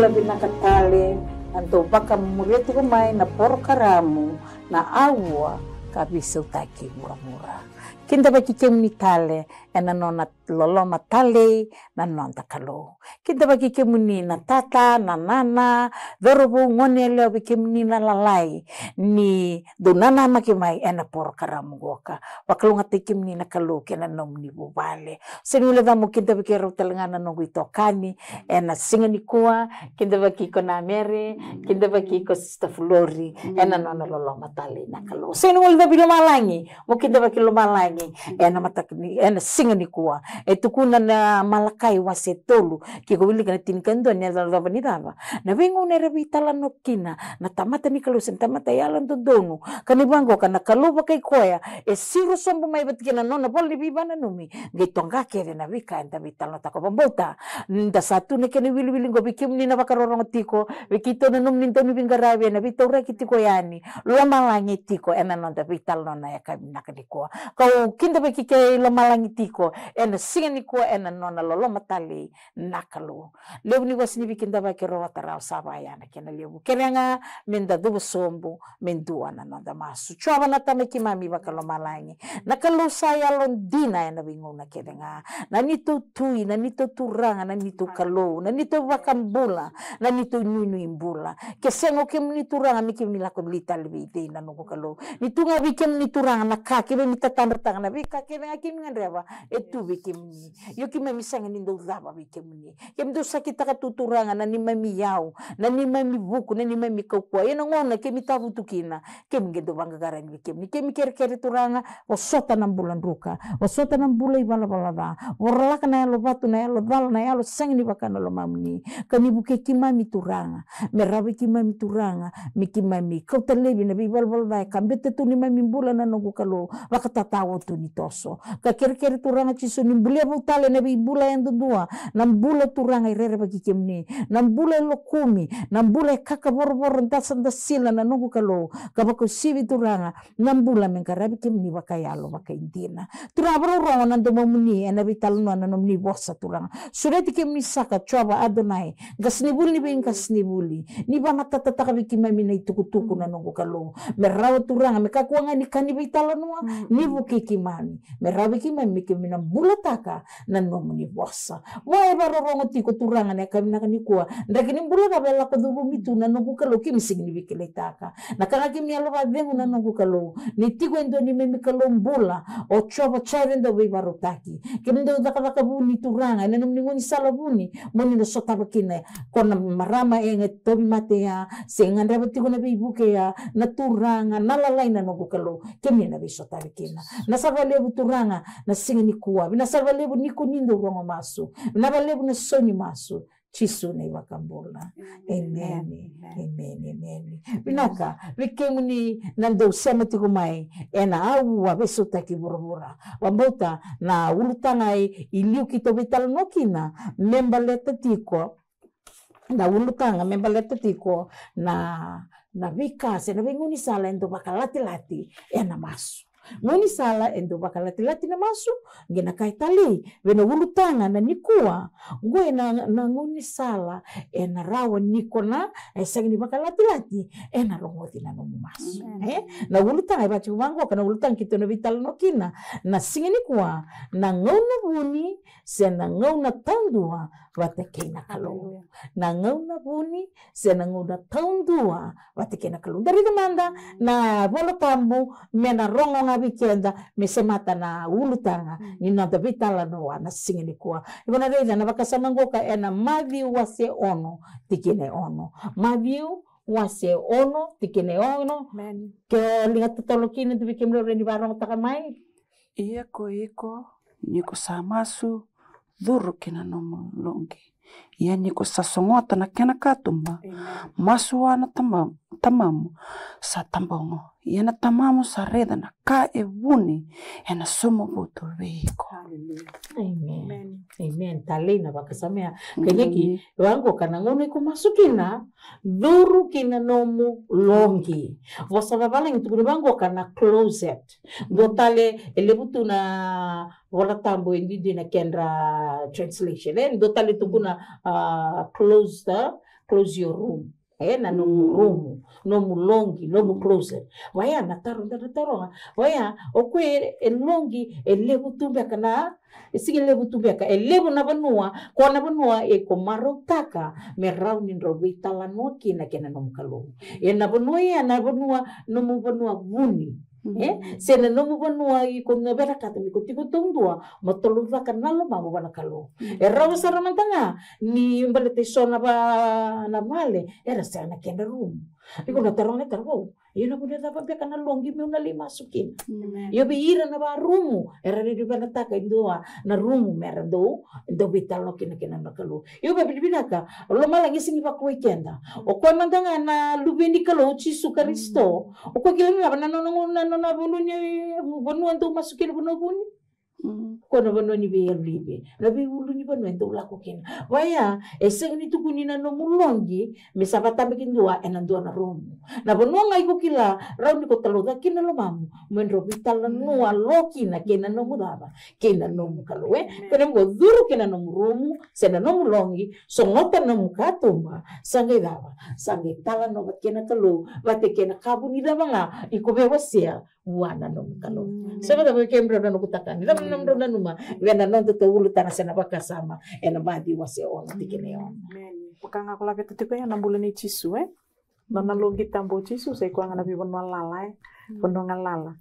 labi nakatale anto baka muriati kumai na porkaramu na awa kabisa utaki mura-mura. Kinda baki kemni tale ena nona loloma tale na nonta kalo. Kinda baki kemni na tata na nana verobu ngone leo bikemni na lalai ni donana makimai ena porkaramu goka. Wakalunga tekemni na kalo kena nomni bubale. Senule damu kinda baki rautalengana nongu itokani ena singa nikua kinda baki kona mere kinda baki ko Sister Flori ena nona loloma tale na kalo. Senule dabi lumalangi mo kinda baki lumalangi ena matakni ena singa nikua etukuna na malakai wasetolu kiko wili kana tinkando ne dava ni dava na vengo ne revitala nokina na tamata ni kalu sentamata yala ndodonu kani bango kana kaluba kai koya e siru sombo mai batkina nona bol di bibana numi getonga kere na vika enta vitala ta ko bombota nda satu ne kene wili go bikim ni na bakarorong tiko wikito na num nintoni bingarabe na vitora kitiko yani lamalangi tiko ena nonda vital nona ya kabina kadiko kau kinda baki ke lamalangi tiko ena singa ni ko ena nona lolo matali nakalo lebu ni wasni bikinda baki rowa tarau sabaya na kena lebu kerenga menda dubu sombu mendua na nonda masu chova na tameki mami bakalo malangi nakalo saya londina ena bingo na kerenga na nito tui na nito turanga na nito kalo na nito bakambula na nito nunu imbula kesengo kem ni turanga mikim ni lako lita lebite na nungo kalo nitunga bikem ni turanga na kake be mita tanda na bika kerenga kim ngandreva etu bikim ni yo kim misanga ni ndo zaba bikim ni kem do sakita ka tuturanga na ni mami yau na ni mami buku na ni mami kokwa ena ngona kem tabu tukina kem ngendo bangagara ni bikim ni kem kere turanga osota na bulan ruka osota na bulai bala bala warla kana lo batu na lo dal na lo sang ni bakana lo mamni kani buke kimami turanga merabe kimami turanga mikimami kau telebi na bibal bal kambete tu ni mami bulan na nogu kalo wakatatawo tu ni toso ka kere turanga ciso ni bulia butale na bibula yang dua nam bula turanga irere bagi kimni nam bula lo kumi nam bula kaka bor ndasan dasila na nogu kalo kabako sivi turanga nam bula mengkarabi kimni bakayalo bakaintina turabro rongo nando mamuni ena vital no na nomni bossa turanga sureti kimni saka coba adonai gasni buli ben gasni buli ni ba matata biki mami na itukutuku na nogu kalo merawa turanga mekakuanga ni kani vital no ni buki kimami merawa kimami kimina bulataka na nomni bossa wae baro rongo tiko turanga na kamina kanikua ndakini bula ka bela ko dubu mitu na nogu kalo kim significa letaka na kanga kimi alo ba vengu na nogu kalo ni tiko endo ni memi kalo bula o choba chairendo we barotaki kendo daka buni turanga na nomni ngoni sala buni moni no sota bakine kona marama enge tobi matea sengandra batiko na bibuke ya na turanga na lalai na nogu kalo kimi na bisota bakina na savalebu turanga na singa ni kuwa na savalebu niko nindo rongo masu na valebu na soni masu Cisu na iwakambola. Amen. Amen. Binaka, wikemu ni nando sema tikumai ena awa besuta ki burubura. Wambota na ulutanga iliu kito vital nokina memba leta tiko na ulutanga memba leta tiko na vikase na vinguni sala endo bakalati ena masu. Ngoni sala endo bakalati na masu ngena kaitali wena ulutanga na nikua ngoe na ngoni sala ena rawa nikona esagni bakalati ena rongoti na nomu masu na ulutanga bachi wango kana ulutanga kito na vital nokina na singi nikua na ngona buni sena ngona tandua watekena kalo na ngona buni sena ngona tandua watekena kalo dari demanda na bola tambu mena rongo bikenda mesemata na ulutanga ni nada vitala no na singini kwa ibona reza na bakasama ngoka ena mavi wase ono tikine ono mavi wase ono tikine ono ke linga tutolokine tu bikemlo rendi barong takamai iya ko niko samasu duru kina nomo longi iya niko sasongota na kena katumba masuana tamamu sa tambongo iya na tamamu sa reda na ka evuni ena somo boto veiko. Amen. Talina bakasamea kenyeki wango kana ngone ko masukina duru kina nomu longi wasababala ngitu bango kana closet dotale elebutu na wala tambo indi na kendra translation dotale tukuna closed close your room. Na nomu rumu, nomu longi, nomu closet. Waya na taronga. Waya okwe longi lebu tumbeka na sige lebu tumbeka lebu na banua ko na banua ko marotaka me raunin robita la no kina nomu kalu. Na banua nomu banua buni. Sena nomu banua ko ngabera kata mi ko tigo tungdua matoluva kanalo mamu bana kalu. Rawa saramantanga ni balete sona ba na male era sana kenda room. Iko na tarong tarong. Yun na punya dapat dia kana longi mi una lima masukin. Yo biira na ba rumu era di bana taka indua na rumu merdo do vital no kina na kalu. Yo be binaka lo malangi singi pa ko ikenda. O ko mandanga na lubini kalu chisu karisto. O ko kila na na bunu ando masukin bunu buni. Kono bano ni be libe labi ulu ni bano endo lako ken waya eseng ni tu kunina no mulongi mesabata bikin dua enandua na romu na bano ngai ko kila rauni ko taloda kina lo mamu menro vital no aloki na kena no mudaba kena no mukalwe pero mo duro kena no romu sena no mulongi so ngota no mukatumba sange daba sange tala no kena kalu bate kena kabu ni daba nga iko bewasia wana no mukalo sabe da kembra no kutakan da no numa wena no to ulu tana sena bakasama ena badi wase ona tikene ona pakanga ko labe tiko ya nambula ni chisu nona longi tambo chisu sai ko ngana bi bonwa lala bono ngalala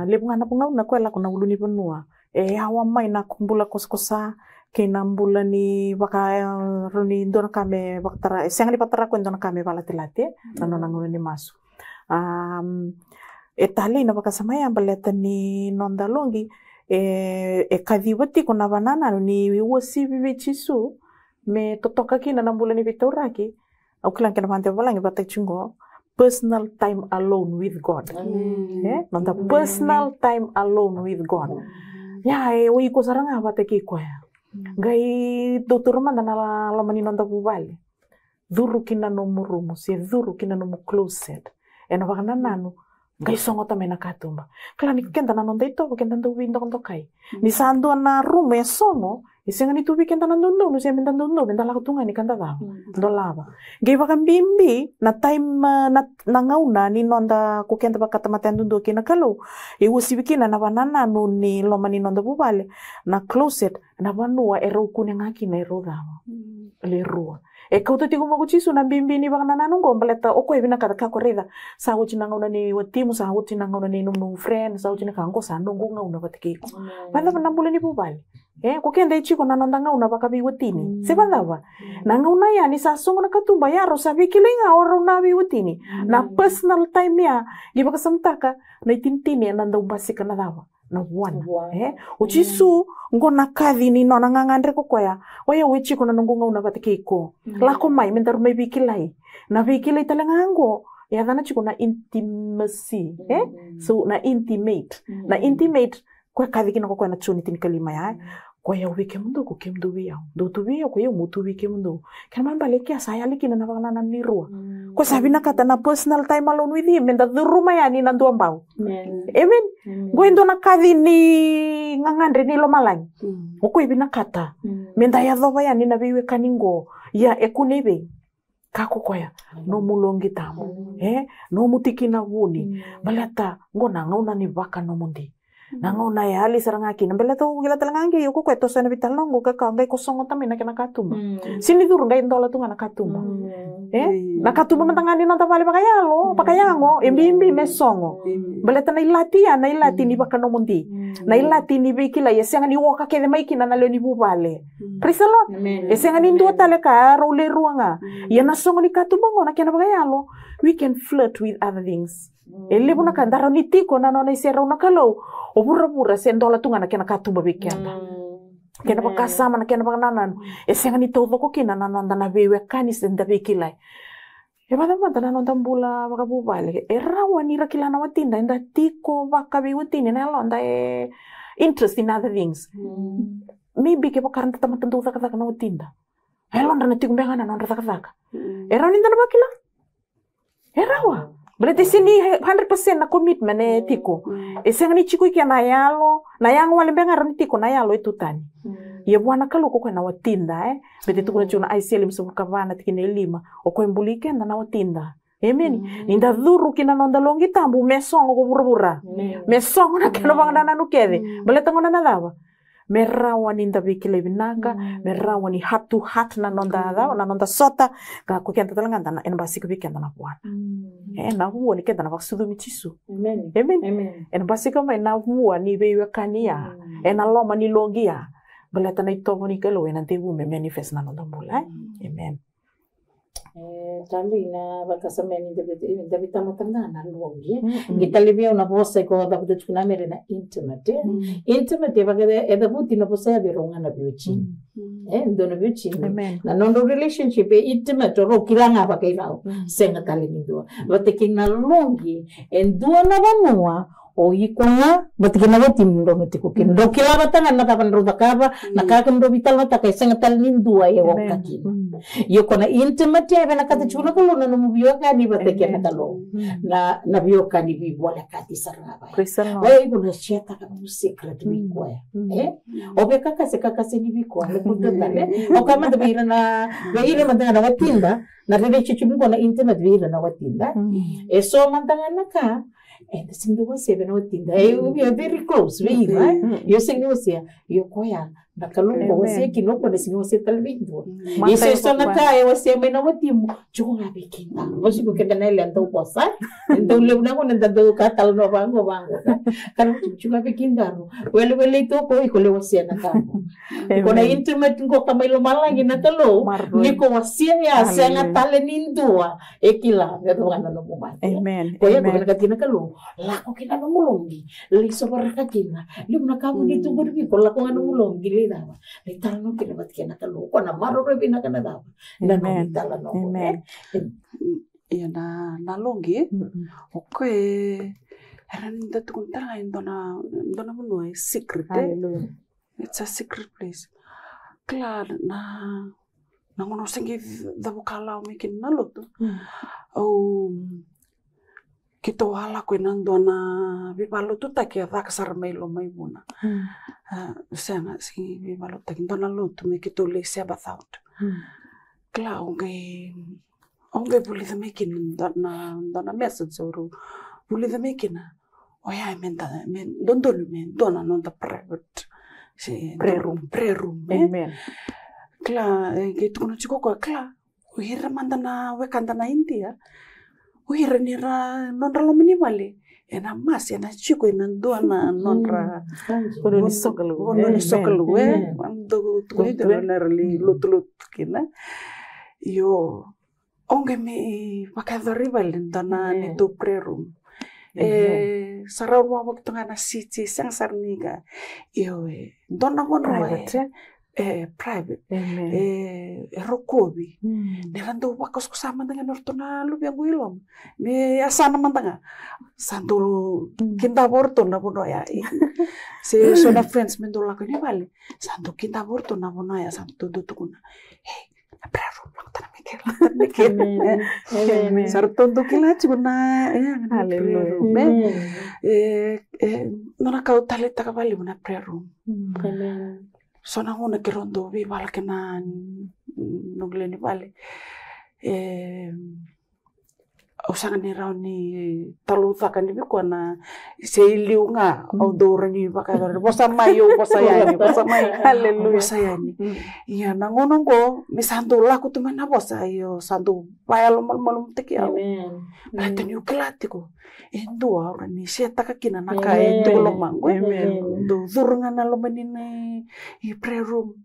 lebu ngana punga na ko la ko na ulu ni bonwa hawa mai na kumbula koskosa ke nambula ni baka roni dona kame baktara sengali patara ko dona kame bala telate nona ngulu ni masu etali na bakasama ya baleta ni nonda longi kadhiwati kuna banana ni wosi bibi chisu me totoka kina nambula ni vitoraki au kila kina mante balangi batachungo personal time alone with God. Nonda personal time alone with God. Ya wi ko saranga bataki ko ya. Gai doktor manda na la mani nonda bubale. Duru kina no murumu se duru kina no closet. Ena bakana nanu gai songo tamena katumba. Kala ni kenda na nonda ito kenda ndo winda kontokai. Ni sando na rume songo isenga ni tubi kenda na ndo no se menda ndo benda la kutunga ni kanda da. Ndo lava. Gai bakam bimbi na time na ngauna ni nonda ko kenda bakata matendo ndo kina kalo. E usibikina na banana no ni loma ni nonda bubale na closet na banua ero kune ngaki na ero dama. Le rua. E kauta tigo maguchisu na bimbi ni bakana nanungo mbaleta oko ebina kada kakoreda sa uchi nangauna ni watimu sa uchi nangauna ni numu friend sa uchi kango sa ndongo ngauna batikiko banda banambule ni bubali ko kenda ichiko na nonda ngauna bakabi watini se banda ba na ngauna ya ni sa songo na katumba ya ro sabi kilinga oro na bi watini na personal time ya gibaka samtaka na itintini na ndo basika na dawa na wana uchisu ngona kadhi ni nona ngangandre ko koya oya wichi kona nungunga una batikiko lako mai mentar mai bikilai na bikilai talangango ya dana chiko na intimacy so na intimate kwa kadhi kina ko na chuni tin kalima ya koya wike mundo ko kemdo wiya do to wiya ko yo mutu wike mundo kan bale kia saya likina na bana ni ruwa ko sabi na kata na personal time alone with him menda ruma ya ni nandu ambao even goindo na kadhi ni ngangandre ni lo malang ko ibina kata menda ya dhoba ya ni na biwe kaningo ya ekunebe kako koya no mulongi tamu no mutikina wuni balata ngona ngauna ni baka no mundi nangauna ya ali sarangaki nambela to gila talangangi yuko kweto sana bitalongo kaka ngai kosongo tamina kena katumba sini dur ngai ndola tu ngana katumba nakatumba mantangani nanta vale pakayango imbi mesongo baleta na ilati ni baka no mundi na ilati ni bikila yesenga ni woka kede maikina na leoni bubale prisalo yesenga ni ndo tale ka role ruanga yana songo ni katumba ngona kena pakayalo we can flirt with other things ele buna kandara ni tiko na nona isera una kalo obura sendola tunga na kena katumba bikenda kena pakasama na kena pakananan esenga ni todo ko kina na nonda na bewe kani senda bikila bada na nonda mbula bakabubale erawa ni rakila na watinda inda tiko bakabi watini na londa interest in other things maybe ke bakaranta tamatantu zakaka na watinda elonda na tiko mbengana nonda zakaka erawa ni ndana bakila erawa berarti sini 100% na commitment tiko. Esenga ni chiku ikia na yango wale benga rani tiko na yalo itu tani. Ia buana kalu ko na watinda bete tu kuna chuna ICL msubuka vana tikine lima o ko embulike na watinda. Amen. Ninda dhuru kina nonda longi tambu mesongo ko burubura. Mesongo na kena bangana nanu kede. Baleta ngona na dawa. Merawa ninda bikile binaka, merawa ni hatu hat na nonda dawa, na nonda sota ka ko kenta talanga na en basi ko bikenda na buana. Na huo ni kenda na baksudu michisu. Amen. Amen. En basi ko mai na huo ni bewe kania. En aloma ni longia. Baleta na itomo ni kelo en ante me manifest na nonda mula. Amen. Tali na bakasameni David tamatanga na longi kita lebih una voce ko da kutu kuna mere na intimate bagade eda buti na voce abironga na biuchi ndona biuchi na non relationship intimate ro kilanga bakairao senga tali nido batekinga longi endua na banua o ikona batikina boti ndo metiko kindo kilaba tanga na tapan ro bakaba na kakam ro vital na takai senga tali nindua ye wakakina yo kona intimate na kata chuna kalo na numubioka ni batekena kalo na bioka ni bibola kati saraba wewe kuna sheta kama secret bikwa obe kaka se ni bikwa le kutandale o kama de bira na beire mandanga na watinda na relationship ko na intimate bira na watinda eso mandanga na ka sindu wase bena watinda we are very close right yo sindu wase yo koya na kalungo wase kinoko na sindu wase talbindo eso na kaya wase mena watimu chunga bikinda wase ko kenda na ile ndo posa ndo le una ko nda do ka tal no bango kan chunga bikinda wele to ko le wase na ka ko na intimate ko kama ilo malangi na talo niko wase ya senga tale nindua ekila ngato kana no mumai amen ko ya ko na katina kalu lako kina no mulongi liso baraka kina limna kamu gitu berbi ko lako ngano mulongi le dawa le tarno kina bat kina kalu ko na maro rebi na kana dawa na no mitala no ya na longi okay ran datu kunta indona muno secret it's a secret place klar na ngono sengi da bukala mikin na loto kito hala ko nandona bibalo tu takia da kasar mailo mai buna sana si bibalo takin dona lotu me kito le se abathaut kla onge buli da mekin dona message oru buli da mekina oya men dona non da private si pre-room amen kla kito kono chiko ko kla uhira mandana wekandana India uhira nira nonra lo minimale ena mas ena chico ena doana nonra ni sokalu ando tu itu nerli lut kina yo onge me makado rival dana ni tu pre-room sarau mo waktu ngana siti sang sarniga yo dona mon private rokobi nerando wakos kusama dengan ortona lu yang guilom me asana mantanga santo kinta borto na bono ya se sona friends mendola ko ni vale santo kinta borto na bono ya santo tukuna prero lang mikir sarto tukila chuna haleluya nona kau talita ka vale na prero sona una que rondo vi vala que na nogleni vale usanga ni rauni taluta kan ni ko na seiliunga o dorani bakador bosa mayo bosa mai haleluya sayani ya nangono ko mi santo la ko tumana bosa yo santo payalo malum teki amen batani uklatiko endo ora ni seta kakina naka endo lo mango do durunga na lo menine i pre-room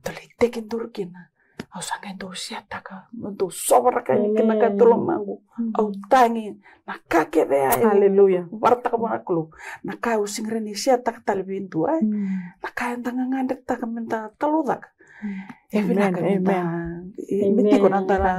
tole teki durkina ausanga endo seta ka do sobra ka kina ka tolo mango au tangi nakake vea haleluya warta ka maklu naka usingre ni seta ka talbintu naka entanga ngandek ta ka menta taludak evina ka menta mitiko nantara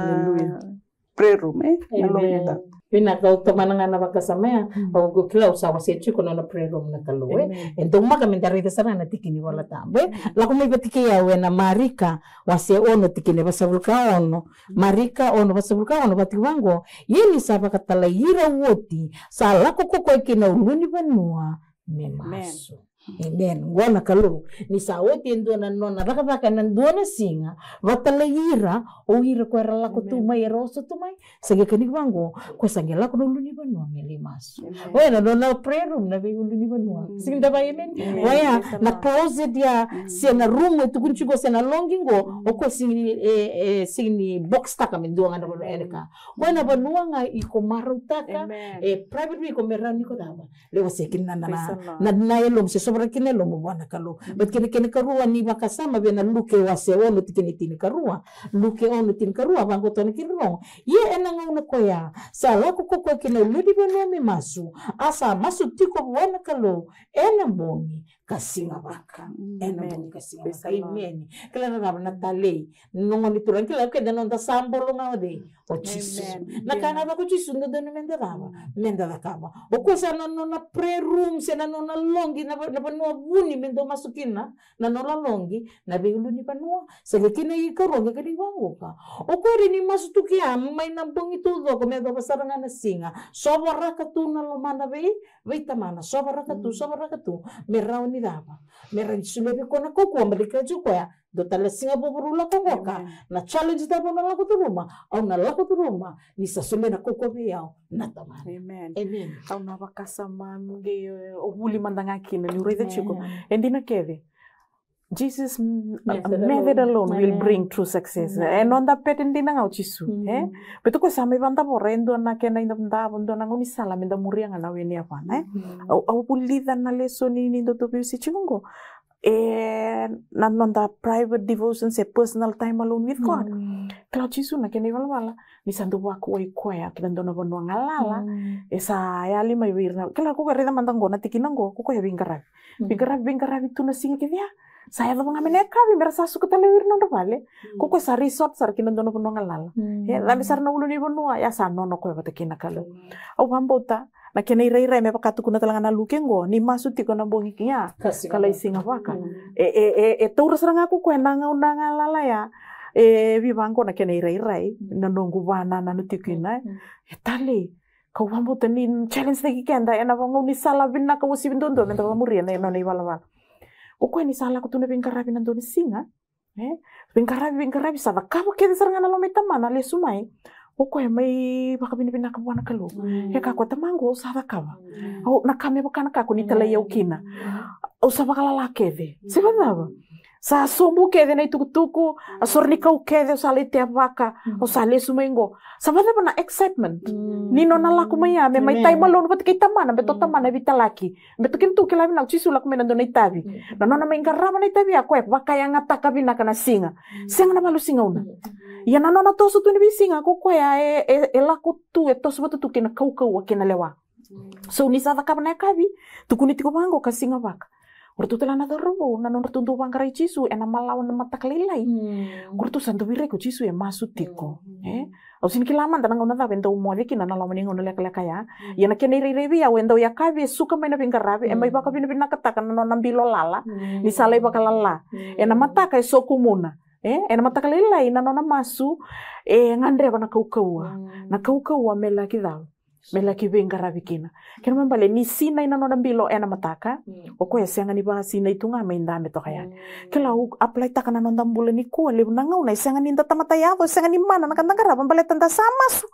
pre-room nalo menta Pina kau temanangan na bakasamea o go kila usawa se chico na pre-room na kaloe então maka mentari de sana na tikini wala tambe la kuma betiki ya wena marika wase ono tikini basabulka ono marika ono basabulka ono batiwango yeni saba katala yira woti sala koko ikina uluni banua memaso Amen. Wana kalu ni saweti ndona nona raka nandona singa watalagira o ira ko rala ko tumai roso tumai sage kani wango ko sange la ko lulu ni banua melimas. Wena nona prayer room na lulu ni banua. Sinda ba amen. Waya na closet ya sena room tu kunchigo sena longingo o ko sini box taka mendua ngana ko ereka. Wena banua nga iko marutaka private we ko merani ko dawa. Lewa sekin na yelom se kine lo mwana kalo but kine karua ni bakasama bena luke wase ono tikine tini karua luke ono tini karua bango toni kinro ye enanga una koya sala ko kine ludi beno me masu asa masu tiko wana kalo ena boni kasinga baka ena boni kasinga baka imeni kala na natale nongo ni turan kila ke dano da sambolo ngade o chisu nakana ba ko chisu ndo no menda kaba o ko sa no na prayer room se na no na longi na panua buni mendo masukina na no longi na belu ni panua sege kina i karonga kadi wango ka o ko ni masutuki mai na bongi tudo ko mendo basaranga na singa sobara ka tu na lo mana be tamana sobara ka tu merau ni dava merau sulebe kona ko mbelika juko ya do tala singa boburula ko boka na challenge da bona la ko ruma au na la ko ruma ni sa sule na koko biao na tamana amen amen au na bakasa mangi o buli mandanga kina ni urida chiko endina keve Jesus method alone will bring true success. And on that pet endina ngau chisu. Betu ko sampai banta porendo na kena inda benda bondo na ngoni sala menda muria ngana weni apa na. Au buli dan na leso ni ndo to biusi chingo. Nanda private devotion se personal time alone with God. Kalau chisu na kena wala ni sandu waku oi koya kila ndona bondo ngalala. Esa ya lima wirna. Kila ko reda mandango na tikinango ko ya bingarabi tu na singa kevia. Saya tuh mengamene kami merasa suka telewir nondo vale. Koko sa resort sar kinondono pono ngalala. Ya, labi sar na ulu ni bonua ya sa nono ko bata kina kalo. Au hambota na kena ira me pakatu kuna talangana lukengo ni masuti ko na bongi kinya. Kala isinga waka. Taurus rangaku ko nanga ngalala ya. Vivango na kena ira na nongu wana na nutikina. Tali kau hambota ni challenge lagi kenda ena bango ni sala binna ka wasi bindondo na muria na no ni wala. Uko ni sala ko tuna bingkarabi nandoni singa bingkarabi sada kabo kede sarangana lo metamana le sumai uko mai baka binibina ka buana kalu he ka ko tamango sada kaba au nakame bakana ka ko ni tala yaukina au sabakala la kede sebaba sa sombu kede na tuku asorni kau kede sale te baka au sale sumengo sabada na excitement nino na laku maya me mai tai malon pat kita mana beto tamana vitalaki beto kintu kila bina chisula ku menando na itabi na nona mengarama na itabi ako baka yang ataka bina kana singa na malu singa una ya na nona tosu tu ni singa ko ya laku tu tosu betu tu kina kau kina lewa so ni sa kabana kabi tukuni tiko bango ka singa baka Kurtu tela na robo na non tuntu bangkarai chisu ena malawan na mata kalilai. Kurtu santu bire ko chisu e masutiko. Au sin kilaman tanang ona ta bento mo de kina na lawan ngona le kala kaya. Ya na kene rebi ya wendo ya kabe suka mena bingkarabi e mai baka bina katakan no nambilo lala. Ni salai bakalala. Ena mata kai sokumuna. Ena mata kalilai na nona masu ngandre bana kaukaua. Na kaukaua mela kidao. Melaki bingkarabi kina. Kena mambale ni sina ina nona bilo ena mataka. Oko ya sianga ni ba sina itu nga main dame to kaya. Kela apply ta kana nonda mbula ni ko le nangau na sianga ni ndata mata ya sianga ni mana nakandangara mambale tanda sama su.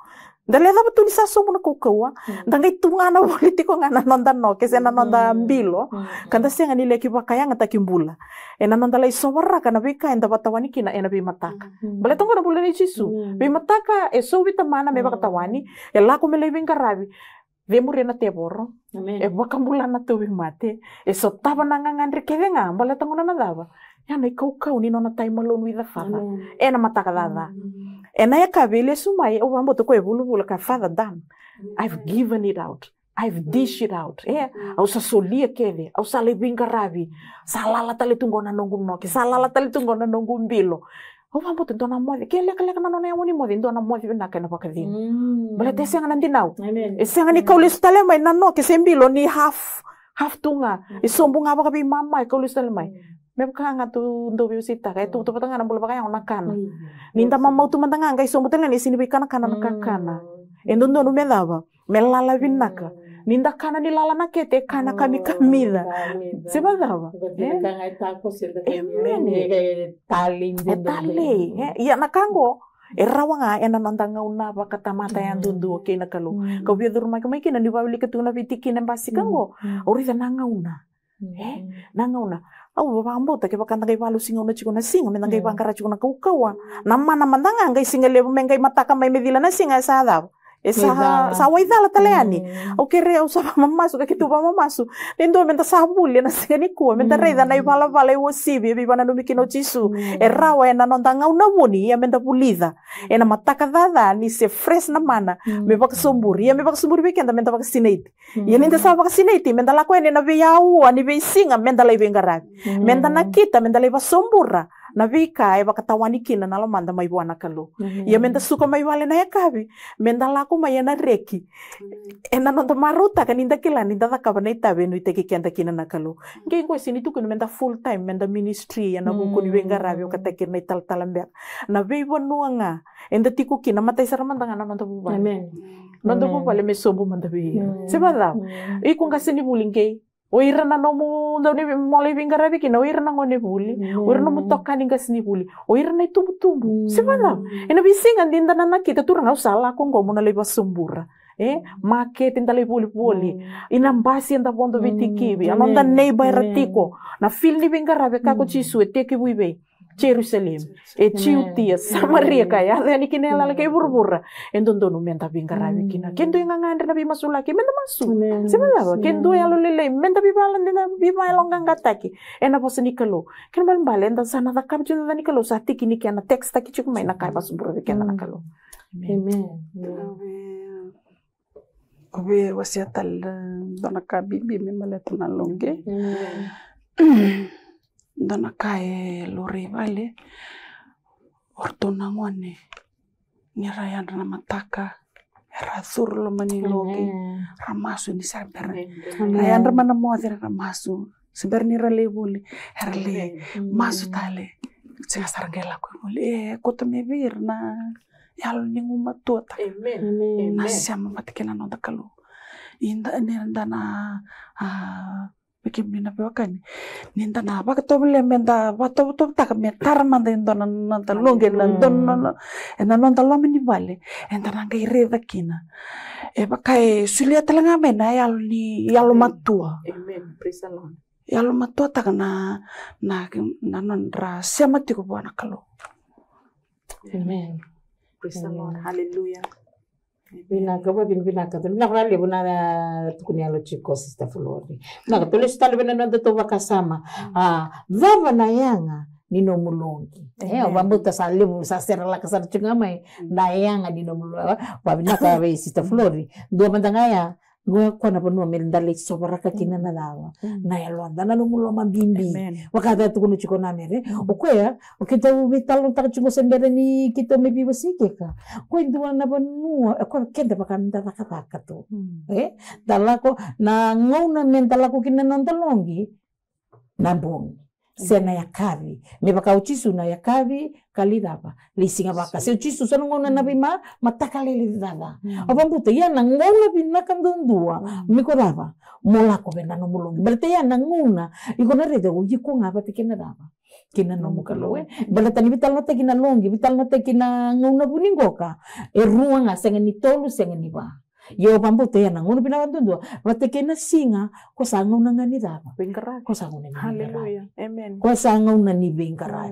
Dale da betul sa so muna ko kawa. Danga itu nga na politiko nga na nonda no ke sena nonda mbilo. Kanda sianga ni leki ba kaya ngata kimbula. Ena nonda lai sobara kana bika enda batawani kina ena bi mataka. Bale tonga na bula ni chisu. Bi mataka so bita mana me bakatawani. Ela ko me le bingkarabi. Vemuri na teboro, bakambula na tuwing mate, so taba nangangandri keve nga, bala tanguna na daba. Yan ay kau ni nona time alone with the father. Ena matakadada. Ena ya kabile sumay, o wambo to ko bulu ka father done. I've given it out. I've dished it out. Au sa solia keve, au sa lebing karabi. Salala tali tunggo na nongum noki, salala tali tunggo na nongum bilo. Oh, vamos tentu na modi. Kele kana nona ya moni modi ndo na modi bina kana pakadin. Bale te senga nandi nau. Senga ni kaulis tale mai nano ke sembilo ni half tunga. Isombunga ba kabi mama kaulis tale mai. Me kanga tu ndo biusita kai tu patanga na bulba kaya nakana. Ninta mama tu mantanga kai sombu tele ni sini bikana kana nakana. Endo ndo no melava. Melala binaka. ninda kana ni lala na kete kana kami kamida. Seba dava. Tali. Iya nakango. Rawa nga ena nandanga una bakatamata yang dundu ke na kalu. Kau biar rumah kemai kena ni bawali ketuna bitiki nembasi kango. Ori nanga una. Nanga una. Au baba ambo ta ke bakanta kai balu singa una chikuna singa menang kai bangkara chikuna kau kawa. Nama mandanga ngai singa lebu mengai mataka mai medila na singa sada. Sa waidala taleani. Au kere au sa mamasu ka kitu mamasu. Nendo menta sabuli na singa ni ku menta reida na ibala bala wo sibi bi bana no mikino chisu. Rawa ena nondanga una boni ya menta pulida. Ena mataka dada ni se fresh na mana. Me bak somburi ya me bak somburi bekenda menta bak sinate. Ya nenda sa bak sinate menta la ko ena be yau ani be singa menta lai bengara. Menta na kita menta lai sombura. Na vika e bakatawani kina na lamanda mai buana kalu. Ya menta suka mai wale na yakabi. Menta lako mai na reki. Ena nonto maruta kan inda kila ninda takaba na itabe no iteki kenda kina na kalu. Ngai ko sini tu kun menta full time menta ministry ya na buku ni wenga rabi o katakir na ital talambek. Na veibo nuanga. Enda tiku kina matai saramanda ngana nonto buba. Amen. Nonto buba le mesobu manda bi. Sebada. Iku ngasini bulingkei. Oira na nomu ndau ni mole bingara biki na oira na ngone buli oira no mutoka ninga sini buli oira na itubu sebala ena bisinga ndinda na kita turanga usala ko ngomo na leba sumbura make tinda le buli inambasi enda bondo bitikibi anonda neighbor ratiko na fil ni bingara beka ko chisu eteki buibe Jerusalem Ciutia Samaria kaya ani kinela le kay burbura endondo no menta bingara bikina kendo nga ngandre na bimasula ke menta masu sebala kendo ya lo lele menta bibalan dina bibalong ngataki ena posani kalo ken bal balenda sana da kapju da ni kalo sa tikini kana text taki chuk mai na kai basubura bikena na kalo amen obe wasiatal dona kabibi me maletuna longe dona kae lori vale ortona ngone ni rayan na mataka rasur lo mani loge ramasu ni saber rayan ramana modere ramasu saber ni rale buli herle masu tale singa sargela ko buli ko to me virna yalo ni nguma tota amen na siama matikena no dakalo inda ni ndana bikin mina pewakani ninda na ba to bele menda ba to tak metar manda indona nanta longe ndona ena nanta lomini vale enda nanga ireda kina e ba kai sulia telanga mena yalo matua amen praise the Lord yalo matua tak na nandra siama tiko buana kalo amen praise the Lord hallelujah Bina kaba bina kata bina kali bina tukunia lo chiko Sister Flori. Na katole stale bina nanda to bakasama. Vava na yanga nino mulongi. Wambuta salimu sasera la kasar chungamai na yanga nino mulongi. Wabina kawe Sister Flori. Dua mandangaya gue kona panu melindali sobaraka kina na dawa. Na yalo andana no mulo mabimbi. Wakata tukunu chiko na mere. Okoya okita vital tak chungo sembere ni kita mebi wasike. Ko indua na panu ko kenda pakanda takataka to. Dalako na ngona mentalako kina nontalongi nambong. Sena ya kavi me baka uchisu na ya kavi kalidaba lisinga baka se uchisu sana ngona na bima mataka lele dada abambuta ya na ngona bina kandundua mikodaba mola ko bena no mulongi berarti ya na ngona ikona rede uji ko ngaba tekena daba kina no mukaloe balatani vital no tekina longi vital no tekina ngona buningoka ruanga senga ni tolu senga ni ba yo pambuto ya nangono pinawandundua batekena singa ko sangaw na nga ni daba bingara ko sangaw na ni hallelujah amen ko sangaw na ni bingara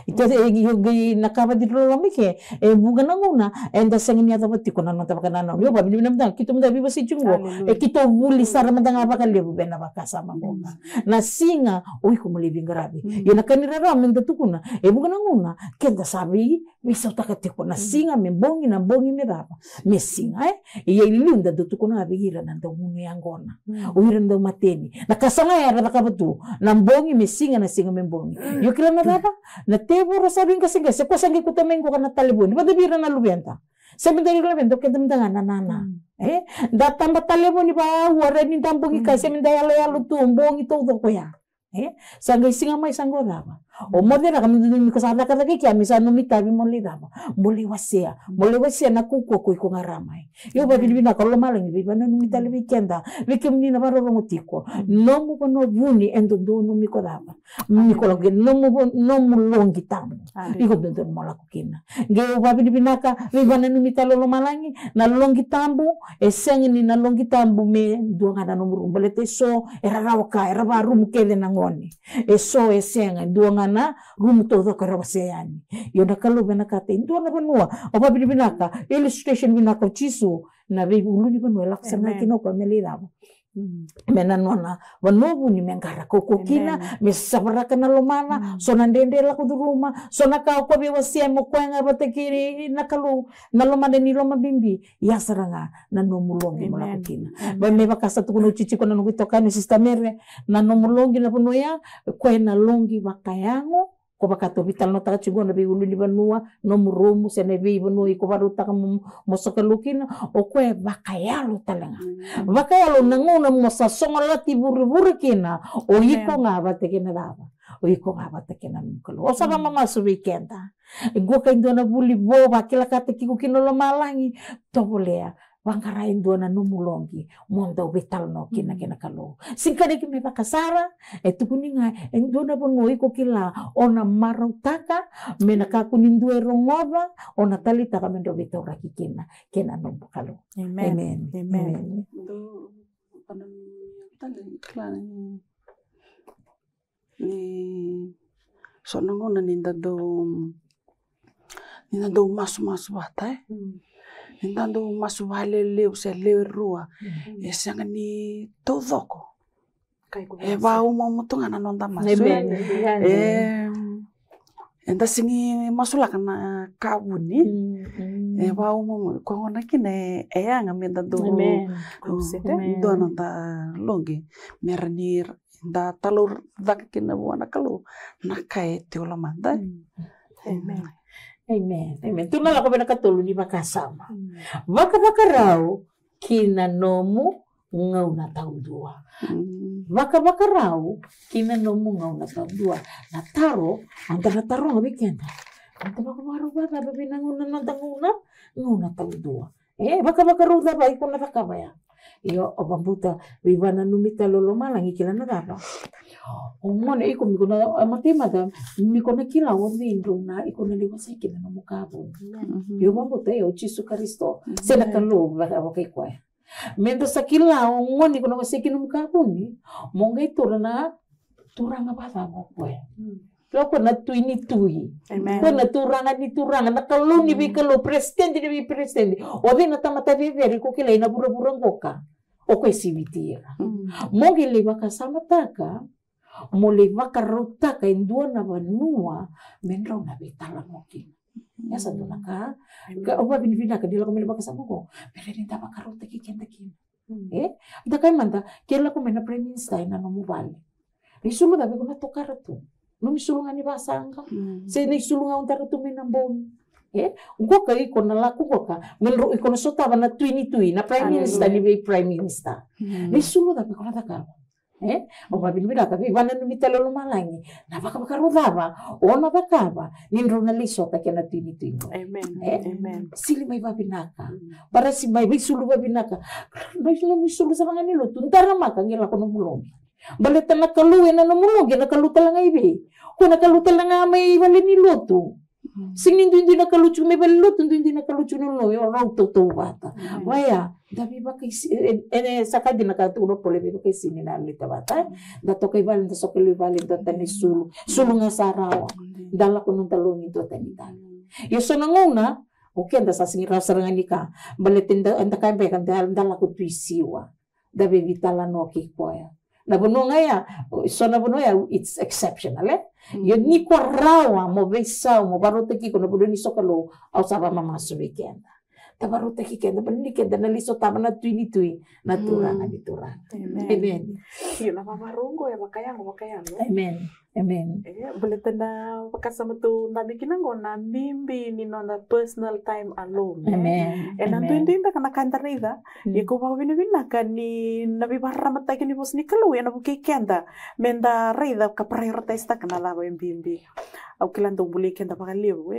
ito yung nakaba di lo mike bunga nanguna enda sengin yata bati ko nanon tabaka nanon yo babi namda kito mda biba si chungo kito buli sara manda nga baka lebu bena baka sama mona na singa oi ko muli bingarabi yo nakanira ra menda tukuna bunga nanguna kenda sabi bisa takate ko na singa membongi na bongi me baba me singa iya ilunda do tukuna bigira nanda munu yangona uira ndo mateni nakasanga ya nakabatu na mbongi me singa na singa membongi yo kila na baba na tebo rasabing kasi kasi ko sangi ko tamengo kana talibon ba debira na lubenta sabi dari lubenta ke damdanga nana datang talibon ni ba wara ni tambong kasi sabi dayalo yalo tumbong ito ko ya sangi singa mai sango daba O modera kami dumi kasada kada ki kami sa no mitabi mo lidama. Mole wasia na kuko ko iko ngaramai. Yo ba bilibina ko malang bi bana no mitali weekenda. Weekend ni na baro ngotiko. No mo no buni endo do no mi kodaba. Mi ko lagi no mo longi tamu. Iko do mo la kukina. Ge ba bilibina ka bi bana no mitalo lo malangi na longi tambu e sengi ni na longi tambu me do ngada no muru balete so era rawaka era ba rum kele na ngoni. E so e senga do ngana rum todo ka rawaseani. Yo na kalu bena kate do na banua. O ba bilibina ka illustration bina ko chisu na be ulu ni banua laksana kino ko melida. Mena nona wanobu ni mengara koko kina me sabaraka na lomana so na ndende la ku rumah so na ka ko be wasia mo ko nga batekiri na kalu na lomade ni loma bimbi ya saranga na no mulongi mo la kina ba me bakasa tu kuno cici kono no toka ni sistemere na no mulongi na puno ya ko na longi bakayango ko bakato vital no taka chigo na be ulu ni banua no murumu se ne be banua ko baru taka mo sokalukina o ko bakayalo talanga bakayalo nanguna mo sa songola tiburu kina o iko nga batekena daba o iko nga batekena mukalo o sama mama su weekenda go ka indona buli bo bakila kate kiko kinolo malangi to bolea Wangkara indona numulongi mondo vital no kina kalo singkade ki me bakasara tu kuninga indona bono iko kila ona marutaka menaka kunindu rongoba ona talita kamendo vital rakikina kena no kalo amen do panan tali klan ni sonongona ninda do masu bata Nintendo masu vale leu se leu rua e sanga ni todoko e va uma mutunga na nonda masu enda singi masula kana kabuni e va uma ko ngona kine e anga menda do nonda longi mernir da talur dak kina buana kalu nakai teola manda Amen. Tuna la ko bena katulu ni bakasama. Baka-bakarau kina nomu ngau na tahu dua. Baka-bakarau kina nomu ngau na tahu dua. Na taro, antara taro ngabi kenda. Anta baka-baru bata babi nanguna ngau na tahu dua. Baka-bakaru da ba iko na bakabaya. Iyo obambuta bibana numita lolo malangi kila na daba. Omone iko mikona matemata mikona kila windro na iko na liwasa kina na mukabo. Yo bambuta yo Jesu Kristo sena kalo bakai kwa. Mendo sakila omone iko na wasa kina mukabo ni monga iturana turanga baba kwa. Loko na tuini tui. Ko na turanga na kalu ni bikalo presidente ni presidente. Obi na tamata viveri ko kila ina bura-bura ngoka. O ko sibitira. Mongi le bakasama taka mo le bakarutaka indua na banua menra na betala moki. Ya satu laka. Oba binibina ka dila ko me bakasama ko. Pero ni ta bakaruta ki kenda kin. Ita kay manda kila ko me na prime minister na no mobile. Risulu dabe ko na tokara tu. No misulungan ni basanga. Se ni sulungan untara tu minambon. Uko ka iko na laku ko ka. Menro iko na sotaba na tuini na prime minister ni be prime minister. Ni sulu dabe ko na takar. O babinibida ka vana no mitalo malangi. Na baka daba o na bakaba. Nindro na lisota ke na tuini. Amen. Sili may babinaka. Para si may sulu babinaka. No sulu sa mga nilo. Tuntara maka ngila ko no mulong. Balita na kaluwi na namulog, nakaluta lang ibi. Kung nakaluta lang may wali niluto. Sing hindi nakaluto may baliluto, hindi nakaluto nulo, yung raw totoo bata. Waya, dabi ba kay, saka din nakatulog po, lebi ba kay sininalita bata. Dato kay valin, dato kay valin, dato ni sulu. Sulu nga sa araw. Dala ko nung talong ito, tanitala. Yung so nanguna, okay, anda sa singira sa rangan ka, balitin, anda kay bekan, dala ko tuisiwa. Dabi vitala no kikpoya. Nabuno nga ya, so nabuno ya, it's exceptional, Yun ni ko rawa, mo besaw, mo barote ki ko, nabuno ni sokalo, au saba mamaso weekend. Tabarote ki kenda, ni kenda naliso tama na tuini, naturangan. Amen. Yun na mamarungo ya, bakayan. Amen. Amen. Boleh tanda pakasama tu nabi kinango na mimbi ni nonda personal time alone. Amen. Nantu imbe kana kantar ida. Iko ba bina kan ni nabi barra mata kini bos ni kalau ya nabu kenda. Menda rida ka prioritize ta kana la imbi. Au kilan tu boleh kenda pakalio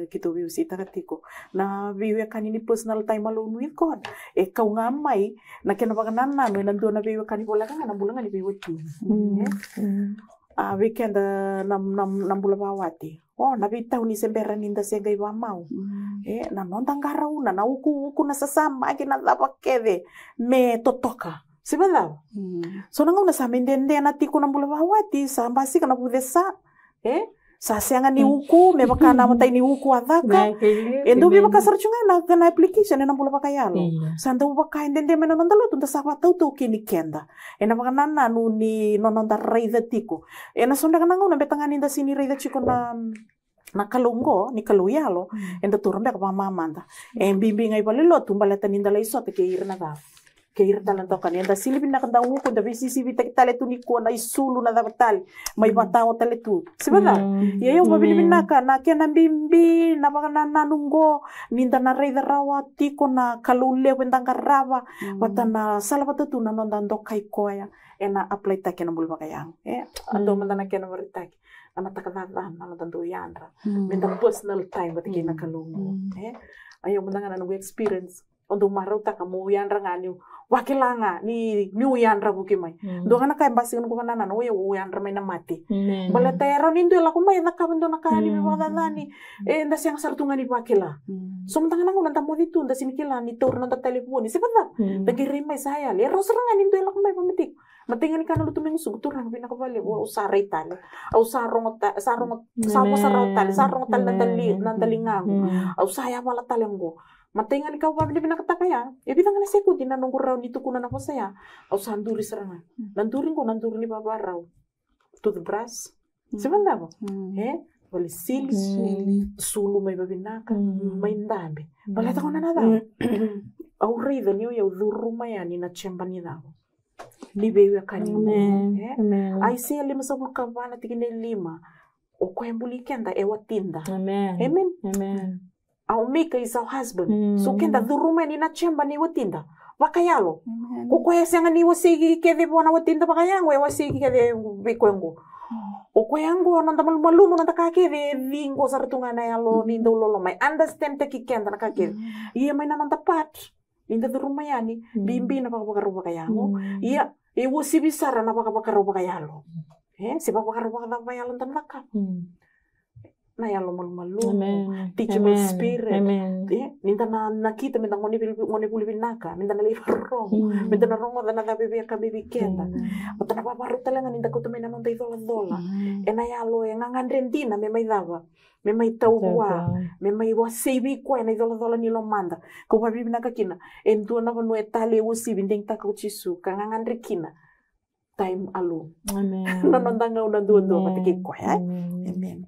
kita biu sita katiko. Na biu kan ini personal time alone with God. Kau ngamai na kena pakanana no nantu na biu kan bola kan na bulan ni biu tu. Weekend nam bula bawati. Nabi tahu ni semberan ninda sega iba mau. Na nontan garau na uku na sasama aki na dapat kede me totoka. Sebab so nangau na sa mendende na tiku nam bula bawati sa basi kana budesa. Sa siangan ni uku me baka na matai ni uku adaka. Endo bi baka sarchunga na kana application na bula bakayalo. Sanda baka endende me nontan lo tunta sa tau tu kini kenda. Ena baka nana nu ni nontan reida tiku. Ena sonda kana ngau na betangan inda sini reida chiko na kalungo ni kaluyalo enda turun beka mama manda. Bimbi ngai balelo tumbaleta ninda lai sote ke irna ga. Keir talan tokan enda silipin na kanda uku da bisi sibi tale tu ni ko na isulu na dapatal may batao tale tu sibada ya yo mabilibin na ka na kya na bimbi na baka na nanunggo ninda na rei rawa tiko na kalule wendang karaba wata na salabata tu na nondan dokai koya ena apply ta kya na bulba kayang ando manda na kya na maritaki na matakadatan na nondan do yanra minda personal time bati kina kalungo ayo manda nga na experience ondo marau ta kamu yanra ngani wakilanga ni yanra bukimai do kana kai basin ko kana no yo yanra mai na mati bala tayaro nindo la kumai na kabando na kani me wadani nda siang sartunga ni wakila so mtanga nangu nanta modi tu nda sinikila ni turno ta telefoni sebab tagirimai saya le rosranga nindo la kumai pamitik matingan kana lutu meng sugturang bina ko vale o saray tale au sarong tal nandalingang au saya wala talengo matingan ikaw ba bina katakaya bitang na seko din nanong raw nito kunan ako saya au sanduri serangan nandurin ni babaraw toothbrush sebanda mo wala sili sulu may babinaka may ndambe wala ta ko na nada au rida niyo ya uduruma ya ni na chemba ni daw ni bewe kanino ai se ali masabul kabana tigine lima o ko embuli kenda ewatinda amen au Mika is our husband so kenda duruma ni na chemba ni watinda wakayalo ko yasanga ni wasigi kede bona watinda bakayango wasigi kede bikwengo o yango nanda malumo nanda kakede vingo sartunga na yalo ni ndolo mai understand te kikenda na kakede iya mai nanda pat ninda duruma yani bimbi na pakapakaruba kayango iya wasi bisara na pakapakaruba kayalo si pakapakaruba kayalo tanlaka na yalo malu teachable spirit ninda na kita minta ngoni pulipin naka minta na lifarong minta na rongo na bebe ka bebe kenda pata na paparu talaga ninda ko tumena nonta dola ena yalo yang ngandrentina me mai dava me mai tauwa me mai wasibi ko ena dola ni lo manda ko pa bibi naka kina entu na no etale wasi binding ta ko chisu kanga ngandrekina time alu na nonta nga una do patiki ko amen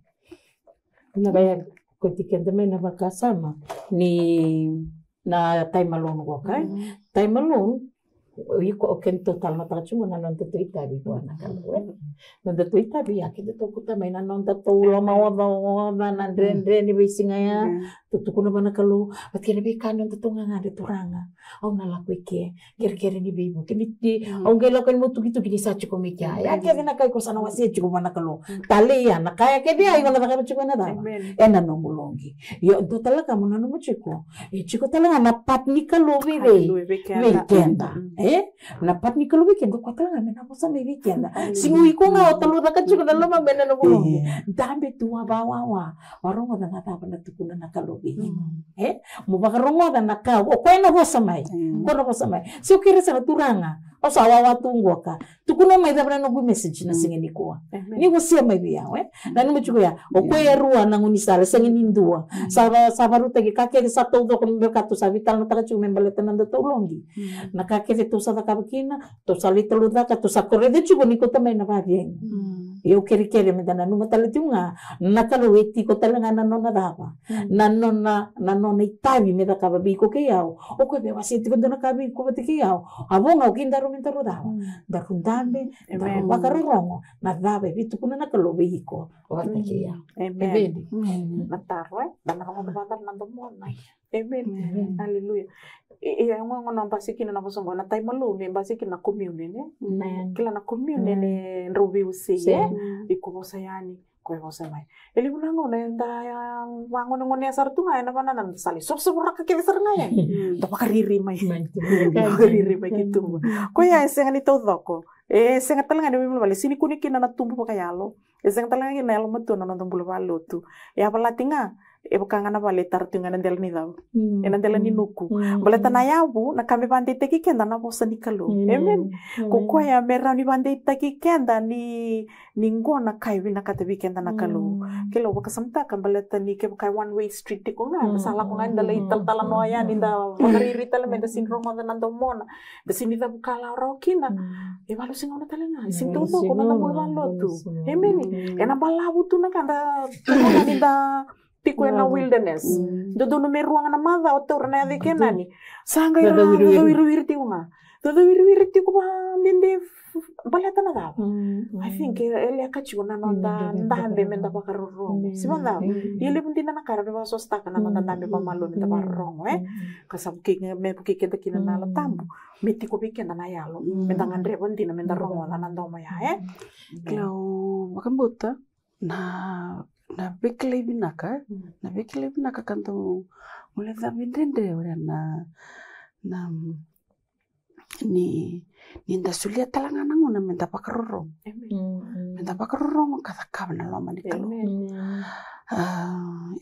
na kaya ketika temen na makasama ni na time alone ko kay time alone iko oken total mata cuma na non tuita bi ko na kalwe non tuita bi akide to kuta mai na non to lo mawa na ndre ni bisinga ya tutu kuno bana kalu pati ni kan non tutunga ngade turanga au na la kweke gergere ni bibu kini au gela kan mo tuki ni sa chiko mikya ya ke na kai ko sana wasi chiko bana kalu tale ya na kaya ke dia iko na ka chiko na da ena no mulongi yo to talaga mo na no chiko chiko talaga na patni kalu weekenda napat ni kalau weekend ko kata ngamen apa sa weekend singu iko nga otalo da kachu na lama mena no ko dambe tua bawa warongo da ngata pa natukuna na kalobi mo bakarongo da naka o ko no bosamai ko no bosamai si o kire sa turanga o sa wawa tungo ka tukuno mai da no go message na singeni ko ni go sia mai bia na no chuko ya o ko erua na nguni sala singeni ndua sabaru tege kake sa todo ko merkato sa vital na taka chu membaleta na to longi na kake to sa bakina to salita ludaka to sakore de chugo ni ko tamay na bageng eu kere me dana numa talitunga nakalo eti ko talanga na nona dava na nona itabi me da kaba biko ke yao o ko be wasiti ko dona kabi ko bati ke yao abonga o kindaro mentaro dawa da kundambe da wakarorongo na dawa vitu kuna na kalobiko watakia amen natarwe dan na batar nandomona amen haleluya ngono basikina na bosongo na tai malu ne basikina commune ne kila na commune ne nrobi usiye ikubosa yani kwa bosa mai eli bunango ne nda wango ngone sartunga na bana nan sali sok raka ke sarnga to pakariri mai pakariri mai gitu ko ya senga ni todoko senga talanga de bimul vale sini kunikina na tumbu pakayalo senga talanga ni nelo metu na tumbu valo tu ya palatinga bukanga vale tartunga na del ni daw ena del ni nuku bole tanayabu na kami bande teki kenda na bosa ni kalu amen ko ya mera ni bande teki kenda ni ngona kai wina kata kenda na kalu kelo baka samta kan bole tani ke kai one way street ko nga sala ko nga dalay taltala no ya ni da makariri tala menda syndrome na nandomona da sinida bukala rokina balo singona talanga sinto ko na namulalo tu amen ena balabu tu na kanda ni da Pico na wilderness. Dodo no meruang na mada o tor na de kenani. Sanga ira do wirwirti ko nga. Dodo wirwirti ko ba dinde balata na daw. I think ele akachi na nonda ndambe menda pakaroro. Sibanda. Ile bundi na nakara do so sta kana nonda ndambe pa malo menda parong Kasabuki me buki kenda kina na latambu. Meti ko bikenda na yalo. Menda ngandre bundi na menda rongo na ndoma ya Klau makambuta na bekle binaka kanto mulai tapi dende na ni nda sulia talanga nangu na menta pakarorong kata kabana lama di kalu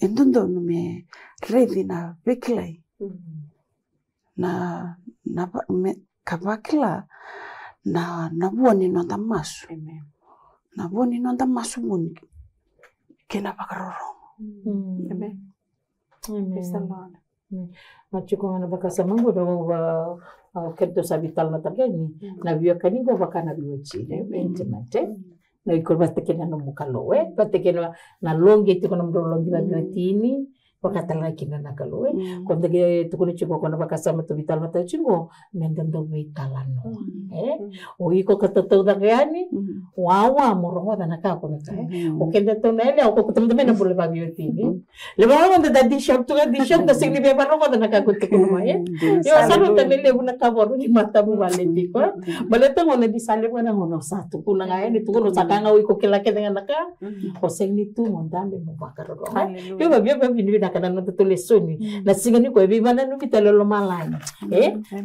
endundo me ready na bekle na kabakila na buoni nonta masu na buoni nonta masu buni kena pakarorong amen Machuko na bakasa mango do kento sabital na tagani na biyo kanigo bakana biyo chile bentemate na ikorba tekena no mukalowe patekena na longi tiko no longi na biyo tini wakatala kina nakalowe konde ge tukuni chiko kona bakasa mato vital mata chingo mendando vitalano o iko katata da gani wawa morongo da nakako na o kende to nele o ko kutum na bule ba biyo tini le ba wanda da dishop to da signi be ba rongo da nakako tiko no ye yo salu tamele buna kaboru ni mata bu vale tiko baleta ngone di sale bana ngono satu kuna ngae ni tuko no sakanga o iko kila ke dengan naka o signi tu mondambe mo bakaro yo ba biyo ba bini kana no tulesoni na singani ko ebi mana no mitalo lo malai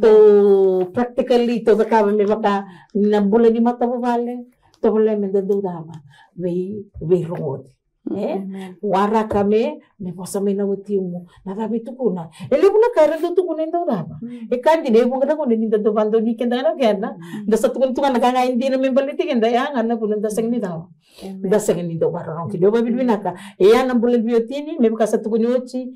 to practically to bakaba me baka na bule ni mata vale to bule me de dama ve rod wara kame me posa me na utimu na dabi tukuna ele buna kara do tukuna ndo dama kandi ne bunga ko ni do bando ni kenda na kenda da satukun tukana kanga hindi na me baliti kenda ya ngana buna da singni dawa da singni do barong ki do babil binaka ya na bule biotini me baka satukun ochi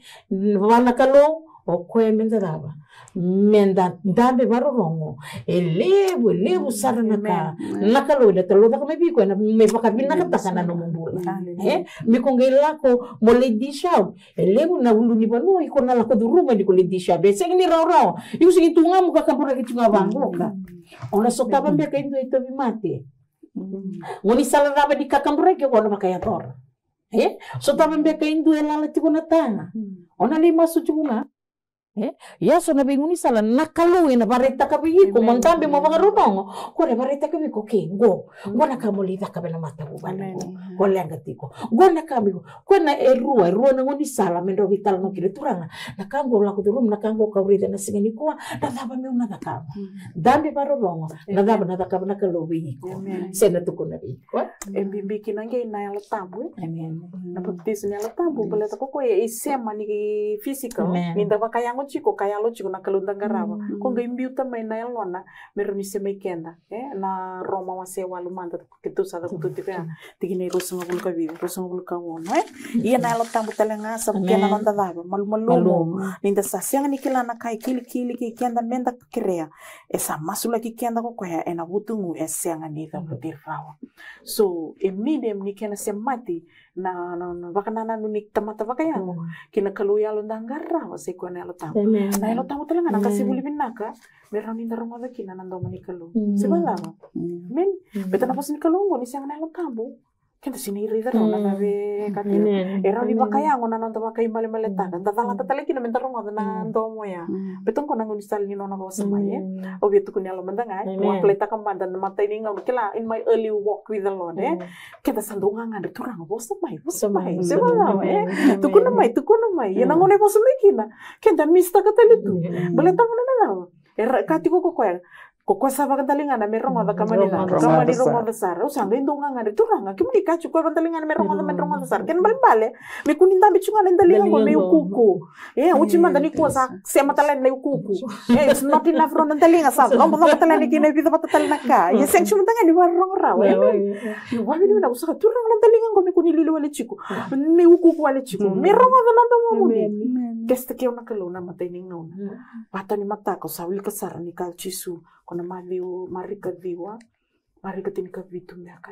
wana kalo o kwe menda daba menda dambe barongo elebu sarana ka nakalo da talo da me biko na me baka binaka takana no mumbula mi kongela ko mole disha elebu na ulu ni bano iko na la ko duruma di ko le disha be sengni raw yu sigi tunga mu ka kampura ki tunga bango ka ona sokaba be ka indo ito bimate ngoni sala raba di ka kampura ki ko na makaya tor so taba be ka indo elala ti ko na tanga ona lima su chunga ya so na binguni sala nakaluwi na bareta ka bigi ko mangambe mo bagarunong ko re bareta ka bigi ko kengo ngona ka molita ka bena mata bubana ko lenga tiko ngona ka bigi ko na erua na ngoni sala mendo vital no kile turanga na kango la ko turum na kango ka urida na singani ko na daba me una ka dambe barolongo na daba na ka na kaluwi ko sena tuko na ko mbimbi kinange na yala tabu na baptizo na yala tabu bale ta ko isema ni physical ni daba kaya chiko kaya lo chiko na kalunda garaba ko ngai também na elona meroni se mekenda na Roma wase walu manda kitu sada kutu tika tigine rusung ngul ka vive rusung ngul ka wono ia na lo tambu telenga sa kena nanda daba malu ninda sasianga nikila na kai kili ki kenda menda krea esa masula ki kenda ko ya ena butungu esenga ni da butir rawa so medium ni kena semati na bakanana nunik tamata bakayango kina kaluya lo ndangara wase ko na lo tamu na lo tamu talanga nang kasibuli binaka meron ni ndarong ada kina nando manikalu sebala men betana pas nikalongo ni sang na lo tamu kenta sini rida no na be katin era ni bakayango na nando bakai male male ta dan tatala tatale kina mentarong ada na ndo moya betong ko nangun sal ni nona ko samaye obietu kunya lo mendanga mo pleta kambanda mata ini ngau kila in my early walk with the Lord kita sandunga ngade turang bos mai sebala tukuna mai ya nangone bos mikina kenta mista katalitu beleta ngona na era katiko ko Koko saba kantalingan na merong ada kamanila, kamani rong ada sar, usang lindungan ngade turang, kimi dikacu ko kantalingan merong ada sar, ken bale, me kuninda bicungan kantalingan ko me ukuku, uci manda ni kuasa se matalen na ukuku, it's not enough ron kantalingan sa, ang mga matalen ni kina bida patatal na ka, seng cuma tangan di warong raw, wala ni na usah turang kantalingan ko me kunililo wale chiku, me ukuku wale chiku, merong ada nando mo ni, kesta kyo na kaluna matay ning nona, pata ni mata ko sawil kasar ni kalchisu. Kona marika diwa, marika tinika vitu miaka.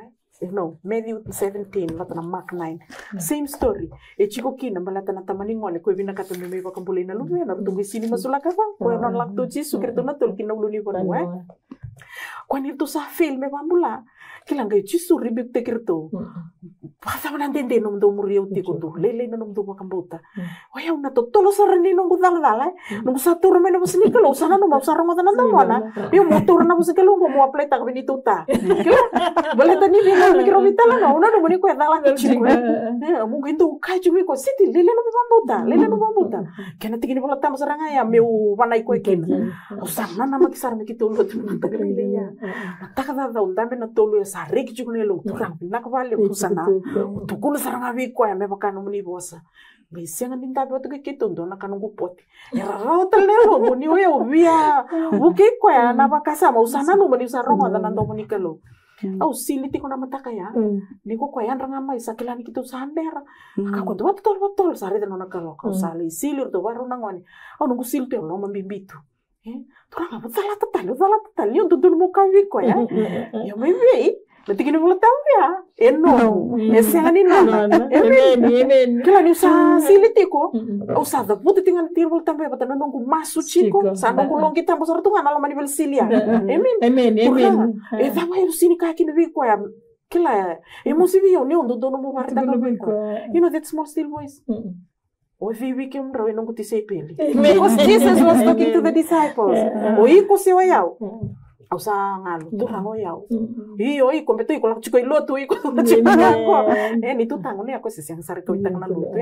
No, Matthew 17, lata na Mark 9. Same story. Chiko kina balata na tamaningone ko ibina kata meme ba kambulay na lume na tungi sini masulaka ba. Ko non lakto Jesu kirito na tol kinauluni ko no Kwani to sa film bambula. Kilanga Jesu ribik te kirito. Pasa manantende nom do muriu ti ko do. Lele na nom do ba kambuta. Waya una to tolo sa rani nom dala. Nom sa tur me no sini kalo sana no sa rongo na mona. Yo motor na busika lo mo apleta ka binituta. Kila balata ni mikro vitala no una no moni ko dala ki chiku. Mungkin to kai chumi ko siti lele no bambuta. Kena tigini balata masaranga ya meu wanai ko ekin. Usana na makisar me kitolo tu tagalele ya. Takada da undambe na tolo ya sare ki chiku ne lo turang na ka vale usana. Tukul saranga vi ko ya me bakano muni bosa. Bisiang din tabi oto kay kitundo na kanong gupot. Eraraw talero muni oya ubia. Buki ko ya na bakasama usana no mani usarong ada nando muni kalo. Au siliti ko na mata kaya. Ni ko yan rangama isa kilani kito sambera. Ako to batol sare no nakalo. Kau sali silir to baru nangwani. Au nunggu silti lo mambibitu. Turang apa salah tatali untuk dulu muka wiko ya. Ya maybe. Nanti kini mulai tahu ya, yang ini nama, kalau ni usah silitiko, usah dah buat tinggal tiru tahu ya, betul nunggu masuk ciko, sana nunggu long kita besar tu kan, alam mana bersilia, amen, tapi harus sini kaki ni wiko ya, kila, emosi bio ni untuk dulu mau partai wiko, that small still voice. Ovi weekend raw nunggu tisay pili. Because Jesus was talking to the disciples. Iko siwa yao. Usa ngalo turang oyao. Iko beto iko lang chiko iloto iko chiko ako. Ni tu tango ni ako sisang sari ko itang na luto.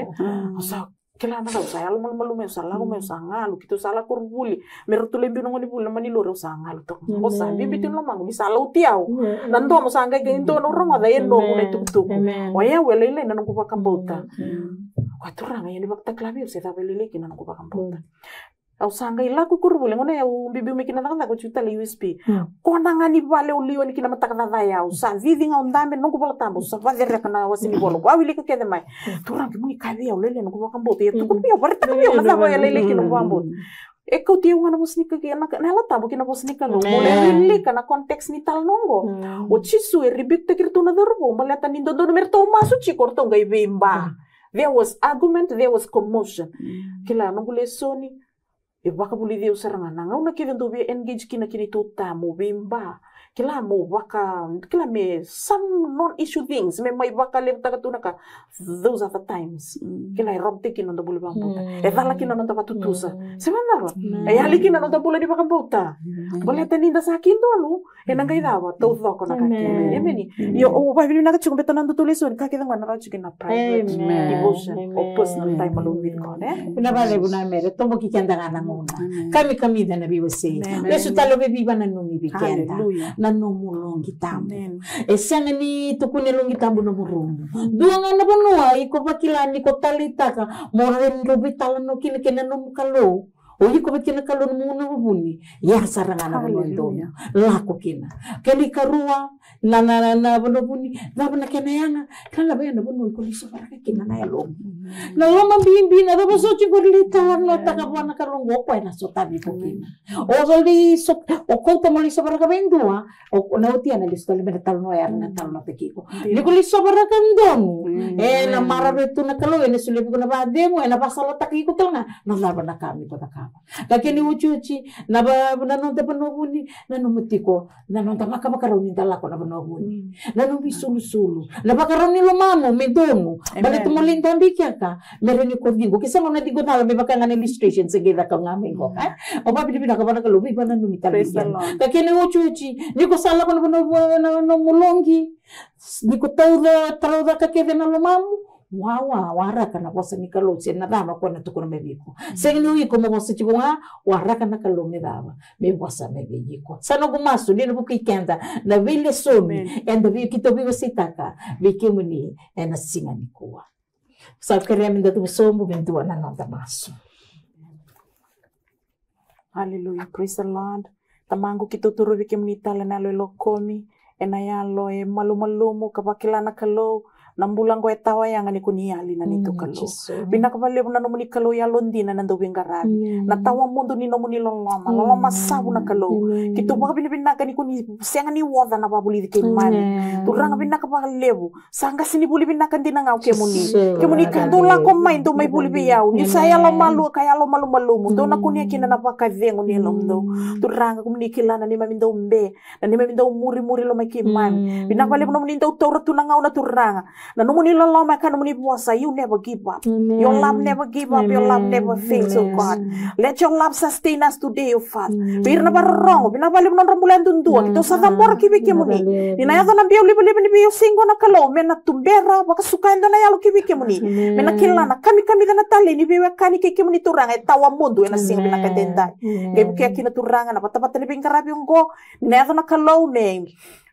Usa kailangan daw sa alam malume usa lago me usa ngalo kito sala kurbuli. Meron tuloy binong ni bula maniloro usa ngalo to. Usa bibitin lamang ni sala utiaw. Nando mo sa angay ginto no rongo da yeno mo na tuktuk. Oya welele nanong ko pakambota. Waturang ayan ni bakta klabi usa tabelele kinanong ko pakambota. Au sanga ilaku kurbule ngone au bibi mekina nakanda ko chuta le USB. Kona ngani vale ulio ni kina matakana daya au sa vivi nga undambe nongo bola tambo sa vadere kana wasini bolo. Wa wili ka kede mai. Turang ki muni kavi au lele nongo bakambote. Tu ko pia barta ko na sa ya lele kina bambo. Eko tiu ngana bosnika ki na la tambo kina bosnika no. Mole wili kana konteks ni tal nongo. O chisu e ribik te kirtu na dorbo. Malata ni do merto masu chi korto ngai bimba. There was argument, there was commotion. Kila nongo lesoni baka buli dia usaranga nanga una kida do be engage kina kini tuta mo bimba kila mo baka kila me some non issue things me mai baka le taka tunaka those are the times kila rob tiki no do buli bambuta dala kina no tapa tutusa semandaro ali kina no do buli di baka bauta boleh teninda sakin do lu nanga idawa to do ko naka emeni yo o ba bili naka chumbe tanando tuleson ka kida ngana rachu kina private devotion o personal time alone with God una vale una mere tomo ki kanda ngana kami da nabi wasi lesu talo bebi bana numi bikenda na nomu longi tamu esanga ni tukune longi tamu no murumu dua ngana banua iko bakilani ko talitaka moren robi tala no kine kena nomu kalo Oyi ko kina kalon muna buni. Ya sarangana bono lako kina. Kali karua na bono buni. Na bono kena yana. Kala ba yana bono ko liso para kina na yalom. Na loma bimbi na ba so chi gorlita no taka bona kalon go ko na so tabi ko kina. O zoli so o ko to mo liso para ka bendua. O na uti ana liso le metal no ya na tal no tekiko. Ni ko liso para kandon. Na mara betu na kalo ene sule ko na ba demo na pasala takiko tanga. Na laba na kami ko taka. Lakini uchuchi na ba na no te panobuni na no mutiko na no tamaka makaroni talako na panobuni na no bisulu na makaroni lo mamo medomo bale tumolinda mbikaka mereni kodingo kisa mo na digo na me baka ngane illustration segeda ka ngame ko o ba bibina ka bana kalubi bana no mitalian lakini uchuchi niko sala ko no mulongi niko tauda ka kede na lo mamo wawa waraka na bosa ni kalo se na dama ko na tukuna mebiko segni wi ko mo bosa chibunga waraka na kalo me dava me bosa me biko sano gumasu ni no kikenda na vile somi enda vi kito vi sitaka vikimuni ena singa ni kuwa sa kere minda tu sombu bentua na nota masu. Hallelujah, praise the Lord. Tamangu kito turu vikimuni tala na lo komi ena ya lo e malumalumu kapakila na kalo nambulang ko etawa yang ani kuniali na nito kalo. Binakabale mo na nomuni kalo ya londina na ndawing garabi. Natawa mundo ni nomuni lolama. Lolama sabu na kalo. Kito baka binabinaka ni kuni siang ni wada na babuli di kemani. Turang binakabalebu. Sangga sini buli binakan din nga kemuni. Kemuni kandola ko main do may buli biyaw. Ni saya lo malu kaya lo malu mo. Do na kunya kina napakavengo ni lomdo. Turang kumuni kilana ni mamindo mbe. Na ni mamindo muri lo may kiman. Binakabale mo nomuni daw toro tunangaw na turanga. Na numuni lolo maka numuni puasa, you never give up. Your love never give up. Your love never fails, oh God. Let your love sustain us today, oh Father. Bir na barong, binabalik non rambulan tundua. Kito sa tambor kibiki muni. Ninayata na biyo libo ni biyo singo na kalo. Mena tumbera, baka sukain do na yalo kibiki muni. Mena kilana kami da natali ni biyo kani kiki muni turanga tawa mundo ena singo binakadenda. Gay buki akina turanga na patapata ni bingkarabi yung go. Ninayata na kalo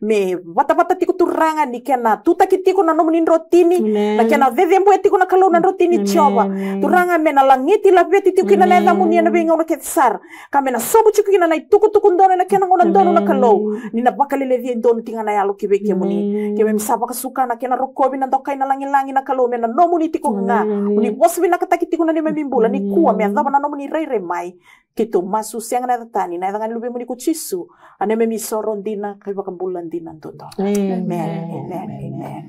me bata tiku turanga ni kena tuta kitiko na nomuni rotini na kena vevembo etiko na kalo na rotini choba turanga mena langiti la veti tiku kina na muni na binga na ketsar kamena sobu chiku kina na tuku ndona na kena ngona ndona na kalo ni na bakalele vi ndona tinga na yalo kibeke muni keme msapa kasuka na kena rokobi na ndokai na langi na kalo mena nomuni tiku nga uni bosbi na katakitiko na ni memimbula ni kuwa me andaba na nomuni reire mai kito masu siang na tani na dangan lubi muni kuchisu ane memi sorondina kay bakambulan dinan toto. Amen. Amen. Amen.